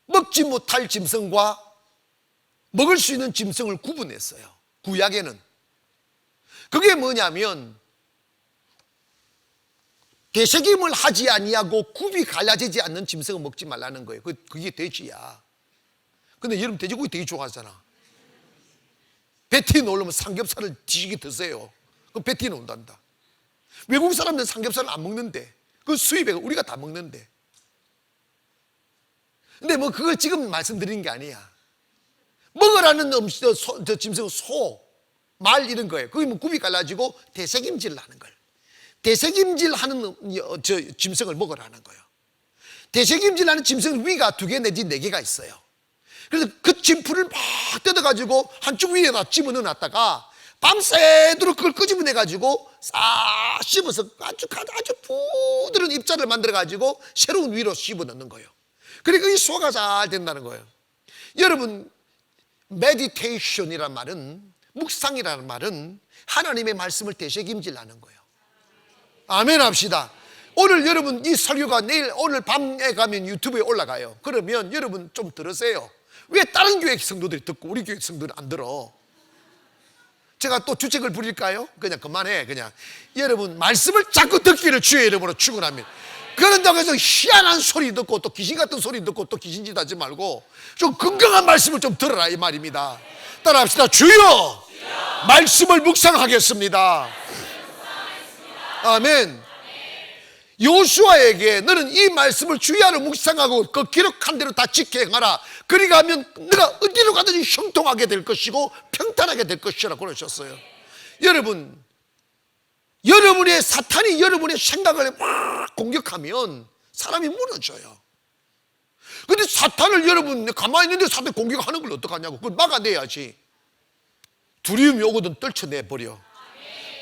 Speaker 1: 먹지 못할 짐승과 먹을 수 있는 짐승을 구분했어요. 구약에는. 그게 뭐냐면 되새김을 하지 아니하고 굽이 갈라지지 않는 짐승을 먹지 말라는 거예요. 그게 돼지야. 근데 여러분 돼지고기 되게 좋아하잖아. 배티 놓으려면 삼겹살을 지지게 드세요. 그럼 배티 놓는단다. 외국 사람들은 삼겹살을 안 먹는데, 그 수입에 우리가 다 먹는데. 근데 뭐 그걸 지금 말씀드리는 게 아니야. 먹으라는 짐승은 소, 말 이런 거예요. 그게 뭐 굽이 갈라지고 되새김질을 하는 거예요. 되새김질 하는 짐승을 먹으라는 거예요. 되새김질 하는 짐승은 위가 2개 내지 4개가 있어요. 그래서 그 짐풀을 막 뜯어가지고 한쪽 위에다 집어넣어놨다가 밤새도록 그걸 끄집어내가지고 싹 씹어서 아주 부드러운 입자를 만들어가지고 새로운 위로 씹어넣는 거예요. 그러니까 이 소화가 잘 된다는 거예요. 여러분, 메디테이션이란 말은, 묵상이라는 말은 하나님의 말씀을 되새김질하는 거예요. 아멘 합시다. 오늘 여러분 이 설교가 오늘 밤에 가면 유튜브에 올라가요. 그러면 여러분 좀 들으세요. 왜 다른 교회 성도들이 듣고 우리 교회 성도들은 안 들어? 제가 또 주책을 부릴까요? 그냥 그만해. 그냥 여러분 말씀을 자꾸 듣기를 주의 이름으로 축원합니다. 그런다고 해서 희한한 소리 듣고 또 귀신 같은 소리 듣고 또 귀신짓 하지 말고 좀 건강한 말씀을 좀 들어라 이 말입니다. 따라합시다. 주여, 말씀을 묵상하겠습니다. 아멘. 여호수아에게 너는 이 말씀을 주야로 묵상하고 그 기록한 대로 다 지켜 행하라. 그리고 하면 네가 어디로 가든지 형통하게 될 것이고 평탄하게 될 것이라고 그러셨어요. 여러분, 여러분의 사탄이 여러분의 생각을 막 공격하면 사람이 무너져요. 근데 사탄을 여러분 가만히 있는데 사탄 공격하는 걸 어떡하냐고. 그걸 막아내야지. 두려움이 오거든 떨쳐내버려.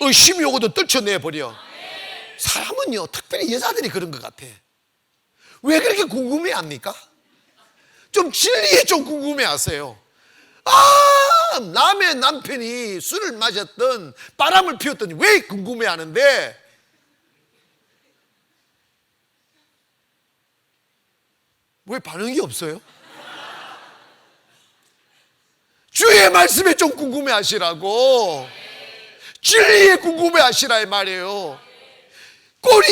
Speaker 1: 의심이 오거든 떨쳐내버려. 사람은요 특별히 여자들이 그런 것 같아. 왜 그렇게 궁금해합니까? 좀 진리에 좀 궁금해하세요. 남의 남편이 술을 마셨던 바람을 피웠더니 왜 궁금해하는데, 왜 반응이 없어요? 주의 말씀에 좀 궁금해하시라고. 진리에 궁금해하시라 이 말이에요.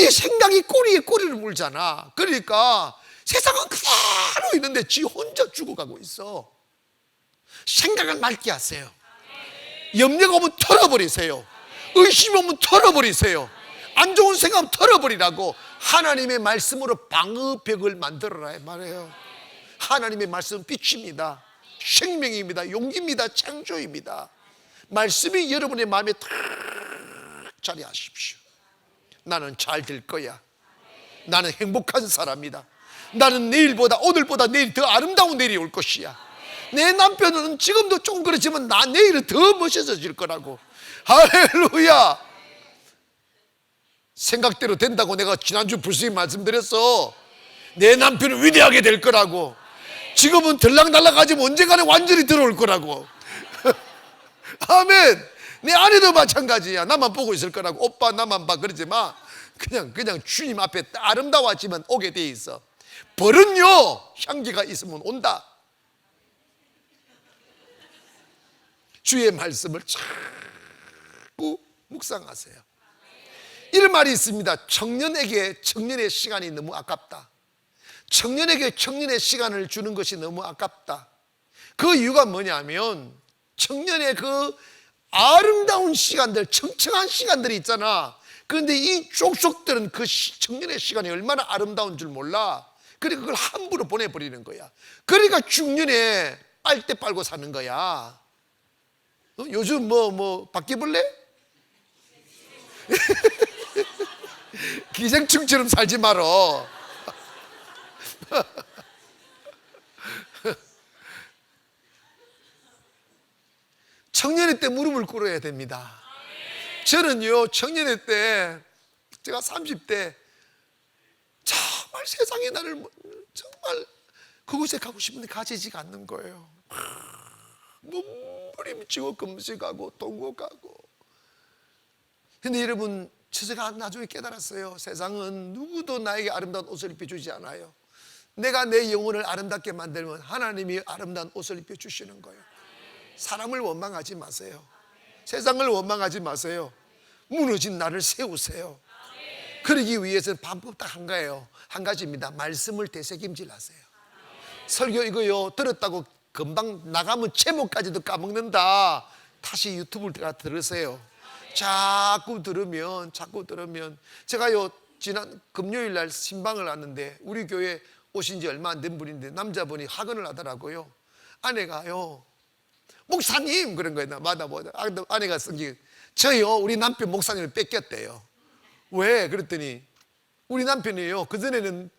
Speaker 1: 생각이 꼬리에 꼬리를 물잖아. 그러니까 세상은 그대로 있는데 지 혼자 죽어가고 있어. 생각을 맑게 하세요. 염려가 오면 털어버리세요. 의심이 오면 털어버리세요. 안 좋은 생각은 털어버리라고. 하나님의 말씀으로 방어벽을 만들어라 말이에요. 하나님의 말씀은 빛입니다. 생명입니다. 용기입니다. 창조입니다. 말씀이 여러분의 마음에 탁 자리하십시오. 나는 잘 될 거야. 나는 행복한 사람이다. 나는 내일보다, 오늘보다 내일 더 아름다운 내일이 올 것이야. 내 남편은 지금도 좀 그렇지만 나 내일은 더 멋있어질 거라고. 할렐루야. 생각대로 된다고 내가 지난주 불쑥 말씀드렸어. 내 남편은 위대하게 될 거라고. 지금은 들락날락하지만 언젠가는 완전히 들어올 거라고. 아멘. 내 아내도 마찬가지야. 나만 보고 있을 거라고. 오빠 나만 봐 그러지 마. 그냥 주님 앞에 아름다워지만 오게 돼 있어. 벌은요 향기가 있으면 온다. 주의 말씀을 자꾸 묵상하세요. 이런 말이 있습니다. 청년에게 청년의 시간이 너무 아깝다. 청년에게 청년의 시간을 주는 것이 너무 아깝다. 그 이유가 뭐냐면 청년의 그 아름다운 시간들, 청청한 시간들이 있잖아. 그런데 이 족속들은 그 청년의 시간이 얼마나 아름다운 줄 몰라. 그러니까 그걸 함부로 보내버리는 거야. 그러니까 중년에 빨대 빨고 사는 거야. 요즘 바퀴벌레? 기생충처럼 살지 말어. 청년의 때 무릎을 꿇어야 됩니다. 저는요 청년의 때 제가 30대 정말 세상에 나를 정말 그곳에 가고 싶은데 가지지가 않는 거예요. 몸부림치고 금식하고 동거가고. 근데 여러분 제가 나중에 깨달았어요. 세상은 누구도 나에게 아름다운 옷을 입혀주지 않아요. 내가 내 영혼을 아름답게 만들면 하나님이 아름다운 옷을 입혀주시는 거예요. 사람을 원망하지 마세요. 세상을 원망하지 마세요. 무너진 나를 세우세요. 그러기 위해서는 방법 딱 한 가예요. 한 가지입니다. 말씀을 되새김질하세요. 설교 이거요 들었다고 금방 나가면 제목까지도 까먹는다. 다시 유튜브를 들으세요. 자꾸 들으면 제가요 지난 금요일 날 신방을 하는데 우리 교회 오신 지 얼마 안 된 분인데 남자분이 학원을 하더라고요. 아내가요 목사님 그런 거예요. 맞아보자. 아내가 쓴 저요 우리 남편 목사님을 뺏겼대요. 왜? 그랬더니 우리 남편이요 그전에는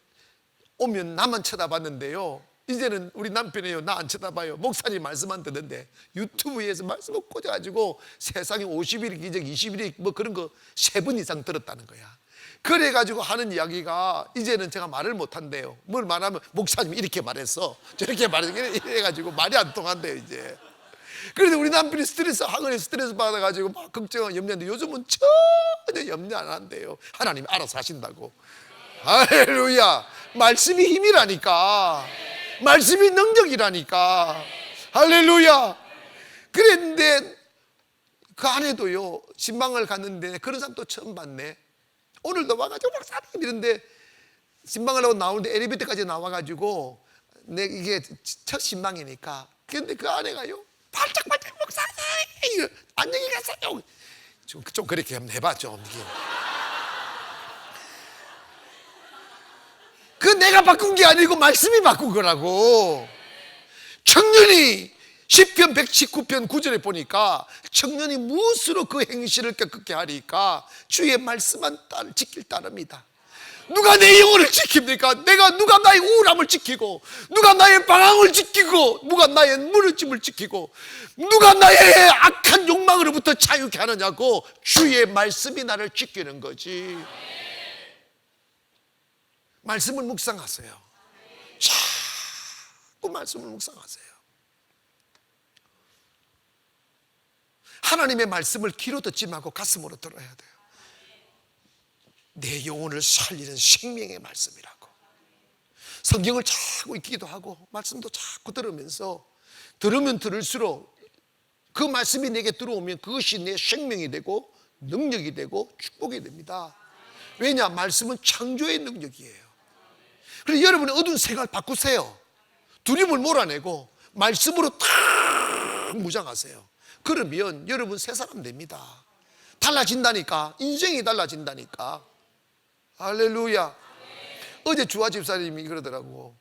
Speaker 1: 오면 나만 쳐다봤는데요 이제는 우리 남편이요 나 안 쳐다봐요. 목사님 말씀만 듣는데 유튜브에서 말씀을 꽂아가지고 세상에 50일 기적 20일이 뭐 그런 거 3번 이상 들었다는 거야. 그래가지고 하는 이야기가 이제는 제가 말을 못한대요. 뭘 말하면 목사님 이렇게 말했어 저렇게 말했어 이래가지고 말이 안 통한대요 이제. 그런데 우리 남편이 학원에 스트레스 받아가지고 막 걱정하고 염려하는데 요즘은 전혀 염려 안 한대요. 하나님이 알아서 하신다고. 할렐루야. 말씀이 힘이라니까. 말씀이 능력이라니까. 할렐루야. 그랬는데 그 아내도요 신방을 갔는데 그런 사람 또 처음 봤네. 오늘도 와가지고 목사님 이런데 신방을 하고 나오는데 엘리베이터까지 나와가지고 이게 첫 신방이니까. 그런데 그 아내가요 발짝발짝 목사님 안녕히 가세요. 좀 그렇게 한번 해봐 좀. 그 내가 바꾼 게 아니고 말씀이 바꾼 거라고. 청년이 시편 119편 9절에 보니까 청년이 무엇으로 그 행실을 깨끗게 하리까 주의 말씀만 지킬 따릅니다. 누가 내 영혼을 지킵니까? 누가 나의 우울함을 지키고 누가 나의 방황을 지키고 누가 나의 무너짐을 지키고 누가 나의 악한 욕망으로부터 자유케 하느냐고 주의 말씀이 나를 지키는 거지. 말씀을 묵상하세요. 자꾸 말씀을 묵상하세요. 하나님의 말씀을 귀로 듣지 말고 가슴으로 들어야 돼요. 내 영혼을 살리는 생명의 말씀이라고. 성경을 자꾸 읽기도 하고 말씀도 자꾸 들으면서 들으면 들을수록 그 말씀이 내게 들어오면 그것이 내 생명이 되고 능력이 되고 축복이 됩니다. 왜냐? 말씀은 창조의 능력이에요. 그래서 여러분의 어두운 생활 바꾸세요. 두려움을 몰아내고 말씀으로 탁 무장하세요. 그러면 여러분 새 사람 됩니다. 달라진다니까. 인생이 달라진다니까. 할렐루야. 어제 주아 집사님이 그러더라고.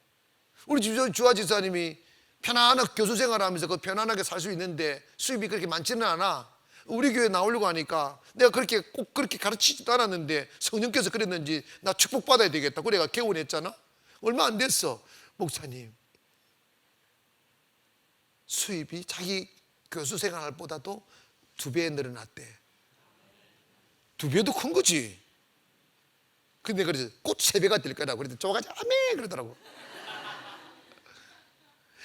Speaker 1: 우리 주아 집사님이 편안하게 교수 생활하면서 그 편안하게 살 수 있는데 수입이 그렇게 많지는 않아. 우리 교회 나오려고 하니까 내가 꼭 그렇게 가르치지도 않았는데 성령께서 그랬는지 나 축복받아야 되겠다. 그래가 개원했잖아. 얼마 안 됐어. 목사님 수입이 자기 교수 생활보다도 2배 늘어났대. 2배도 큰 거지. 근데 그래서 곧 세배가 될 거라고 그랬더니 쪼가지 아멘 그러더라고.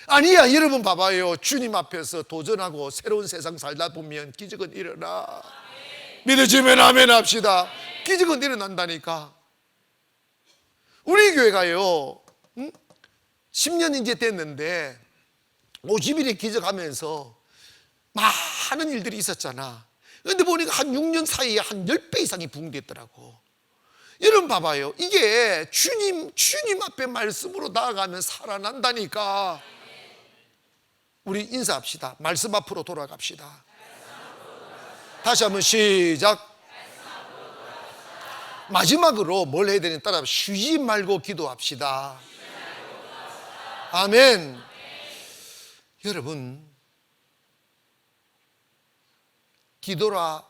Speaker 1: 아니야, 여러분 봐봐요. 주님 앞에서 도전하고 새로운 세상 살다 보면 기적은 일어나. 믿으시면 아멘 합시다. 기적은 일어난다니까. 우리 교회가요 10년 이제 됐는데 50일의 기적하면서 많은 일들이 있었잖아. 그런데 보니까 한 6년 사이에 한 10배 이상이 부흥됐더라고. 여러분 봐봐요. 이게 주님 앞에 말씀으로 나아가면 살아난다니까. 우리 인사합시다. 말씀 앞으로 돌아갑시다. 다시 한번 시작. 마지막으로 뭘 해야 되는지 따라 쉬지 말고 기도합시다. 아멘. 여러분, 기도라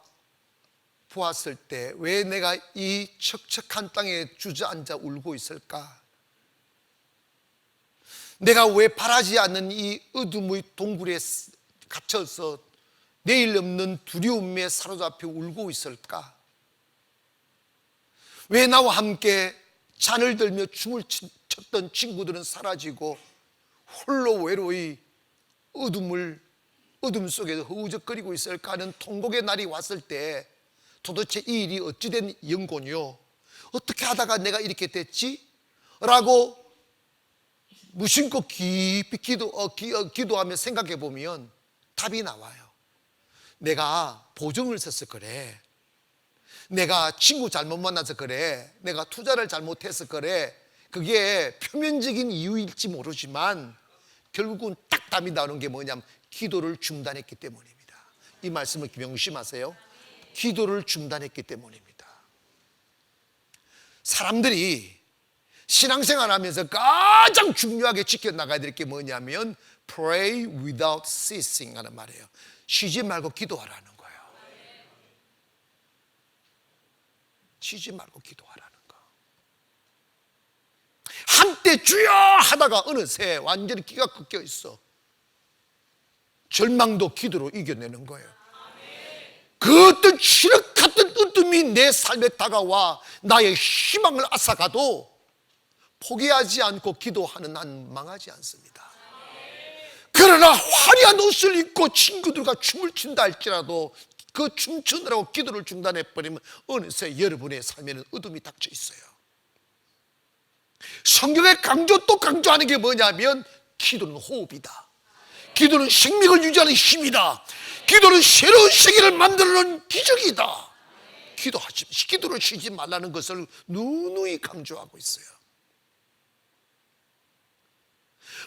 Speaker 1: 보았을 때 왜 내가 이 척척한 땅에 주저앉아 울고 있을까? 내가 왜 바라지 않는 이 어둠의 동굴에 갇혀서 내일 없는 두려움에 사로잡혀 울고 있을까? 왜 나와 함께 잔을 들며 춤을 췄던 친구들은 사라지고 홀로 외로이 어둠 속에서 허우적거리고 있을까 하는 통곡의 날이 왔을 때 도대체 이 일이 어찌된 연고뇨? 어떻게 하다가 내가 이렇게 됐지? 라고 무심코 깊이 기도하며 생각해 보면 답이 나와요. 내가 보증을 썼을 그래. 내가 친구 잘못 만나서 그래. 내가 투자를 잘못해서 그래. 그게 표면적인 이유일지 모르지만 결국은 딱 답이 나오는 게 뭐냐면 기도를 중단했기 때문입니다. 이 말씀을 명심하세요. 기도를 중단했기 때문입니다. 사람들이 신앙생활 하면서 가장 중요하게 지켜나가야 될 게 뭐냐면 Pray without ceasing 하는 말이에요. 쉬지 말고 기도하라는 거예요. 쉬지 말고 기도하라는 거. 한때 주여 하다가 어느새 완전히 기가 꺾여 있어. 절망도 기도로 이겨내는 거예요. 그 어떤 칠흑 같은 어둠이 내 삶에 다가와 나의 희망을 앗아가도 포기하지 않고 기도하는 난 망하지 않습니다. 그러나 화려한 옷을 입고 친구들과 춤을 춘다 할지라도 그 춤추느라고 기도를 중단해버리면 어느새 여러분의 삶에는 어둠이 닥쳐 있어요. 성경의 또 강조하는 게 뭐냐면 기도는 호흡이다. 기도는 생명을 유지하는 힘이다. 기도는 새로운 세계를 만들어내는 기적이다. 기도를 쉬지 말라는 것을 누누이 강조하고 있어요.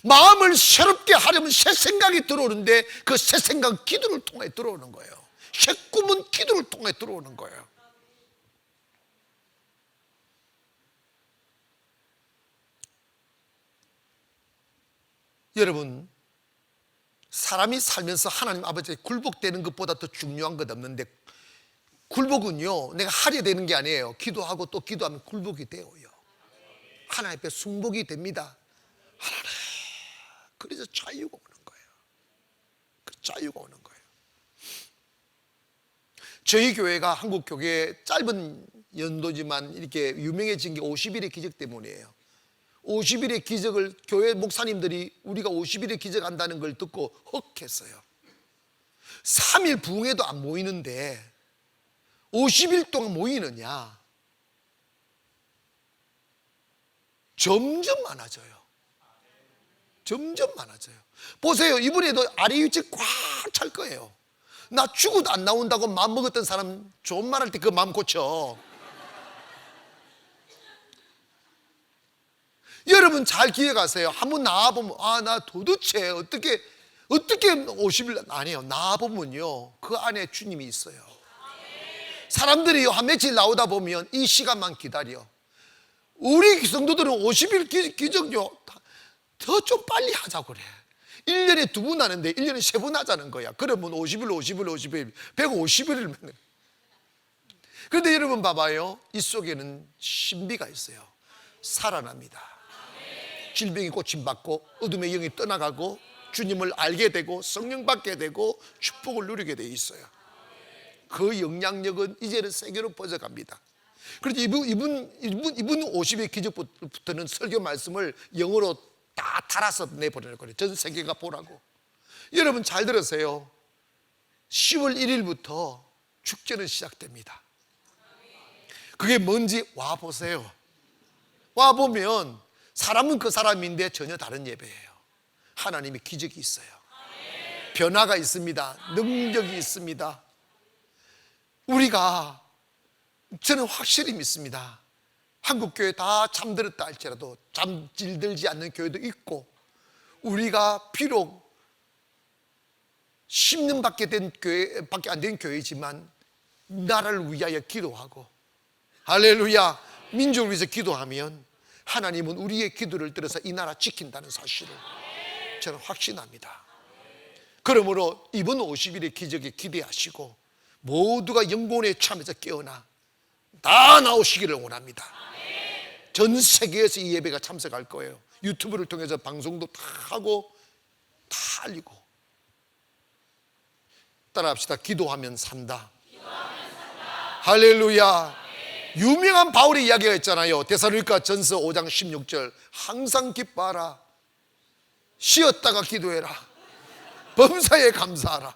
Speaker 1: 마음을 새롭게 하려면 새 생각이 들어오는데 그 새 생각은 기도를 통해 들어오는 거예요. 새 꿈은 기도를 통해 들어오는 거예요. 여러분, 사람이 살면서 하나님 아버지에 굴복되는 것보다 더 중요한 것 없는데 굴복은요 내가 하려 되는 게 아니에요. 기도하고 또 기도하면 굴복이 되어요. 하나님 앞에 순복이 됩니다. 하나님, 그래서 자유가 오는 거예요. 그 자유가 오는 거예요. 저희 교회가 한국 교회 짧은 연도지만 이렇게 유명해진 게 50일의 기적 때문이에요. 50일의 기적을 교회 목사님들이 우리가 50일의 기적한다는 걸 듣고 헉했어요. 3일 부흥회도 안 모이는데 50일 동안 모이느냐? 점점 많아져요. 점점 많아져요. 보세요. 이번에도 아래 위치 꽉 찰 거예요. 나 죽어도 안 나온다고 마음 먹었던 사람 좋은 말 할 때 그 마음 고쳐. 여러분 잘 기억하세요. 한번 나와보면 나 도대체 어떻게 50일 아니에요. 나와보면요 그 안에 주님이 있어요. 사람들이 한 며칠 나오다 보면 이 시간만 기다려. 우리 성도들은 50일 기적요 더 좀 빨리 하자고 그래. 1년에 2번 하는데 1년에 3번 하자는 거야. 그러면 50일 150일이면. 그런데 여러분 봐봐요. 이 속에는 신비가 있어요. 살아납니다. 질병이 고침받고 어둠의 영이 떠나가고 주님을 알게 되고 성령 받게 되고 축복을 누리게 돼 있어요. 그 영향력은 이제는 세계로 퍼져갑니다. 그래서 이분 50의 기적부터는 설교 말씀을 영어로 다 달아서 내보내는 거예요. 전 세계가 보라고. 여러분 잘 들으세요. 10월 1일부터 축제는 시작됩니다. 그게 뭔지 와보세요. 와보면 사람은 그 사람인데 전혀 다른 예배예요. 하나님의 기적이 있어요. 변화가 있습니다. 능력이 있습니다. 우리가, 저는 확실히 믿습니다. 한국교회 다 잠들었다 할지라도 잠질들지 않는 교회도 있고, 우리가 비록 10년 밖에 안 된 교회지만 나라를 위하여 기도하고, 할렐루야, 민족을 위해서 기도하면 하나님은 우리의 기도를 들어서 이 나라 지킨다는 사실을 저는 확신합니다. 그러므로 이번 50일의 기적에 기대하시고 모두가 영혼의 참에서 깨어나 다 나오시기를 원합니다. 전 세계에서 이 예배가 참석할 거예요. 유튜브를 통해서 방송도 다 하고 다 알리고. 따라합시다. 기도하면 산다. 할렐루야. 유명한 바울의 이야기가 있잖아요. 데살로니가 전서 5장 16절. 항상 기뻐하라. 쉬었다가 기도해라. 범사에 감사하라.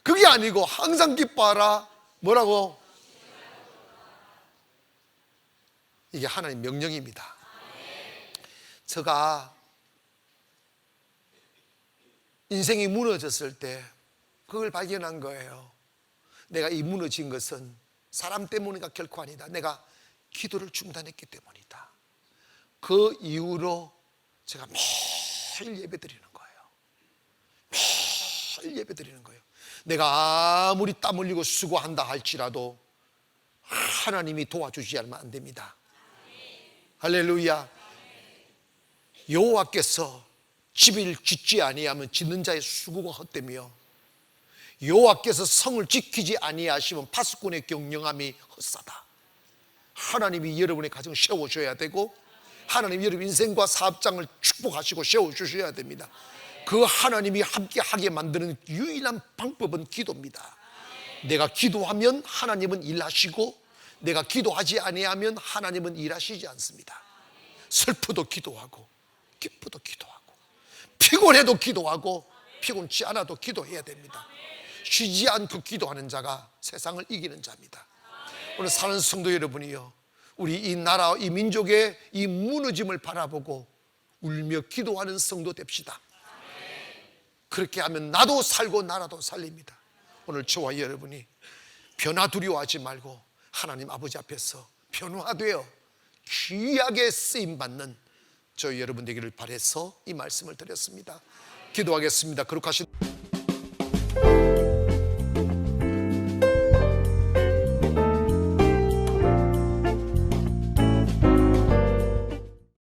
Speaker 1: 그게 아니고 항상 기뻐하라. 뭐라고? 이게 하나님 명령입니다. 제가 인생이 무너졌을 때 그걸 발견한 거예요. 내가 이 무너진 것은 사람 때문이가 결코 아니다. 내가 기도를 중단했기 때문이다. 그 이후로 제가 매일 예배 드리는 거예요. 매일 예배 드리는 거예요. 내가 아무리 땀 흘리고 수고한다 할지라도 하나님이 도와주지 않으면 안 됩니다. 할렐루야. 여호와께서 집을 짓지 아니하면 짓는 자의 수고가 헛되며, 여호와께서 성을 지키지 아니하시면 파수꾼의 경영함이 헛사다. 하나님이 여러분의 가정을 세워줘야 되고, 하나님이 여러분 인생과 사업장을 축복하시고 세워주셔야 됩니다. 그 하나님이 함께하게 만드는 유일한 방법은 기도입니다. 내가 기도하면 하나님은 일하시고, 내가 기도하지 아니하면 하나님은 일하시지 않습니다. 슬프도 기도하고 기쁘도 기도하고 피곤해도 기도하고 피곤치 않아도 기도해야 됩니다. 쉬지 않고 기도하는 자가 세상을 이기는 자입니다. 오늘 사는 성도 여러분이요, 우리 이 나라, 이 민족의 이 무너짐을 바라보고 울며 기도하는 성도 됩시다. 그렇게 하면 나도 살고 나라도 살립니다. 오늘 저와 여러분이 변화 두려워하지 말고 하나님 아버지 앞에서 변화되어 귀하게 쓰임받는 저 여러분 되기를 바라서 이 말씀을 드렸습니다. 기도하겠습니다. 거룩하신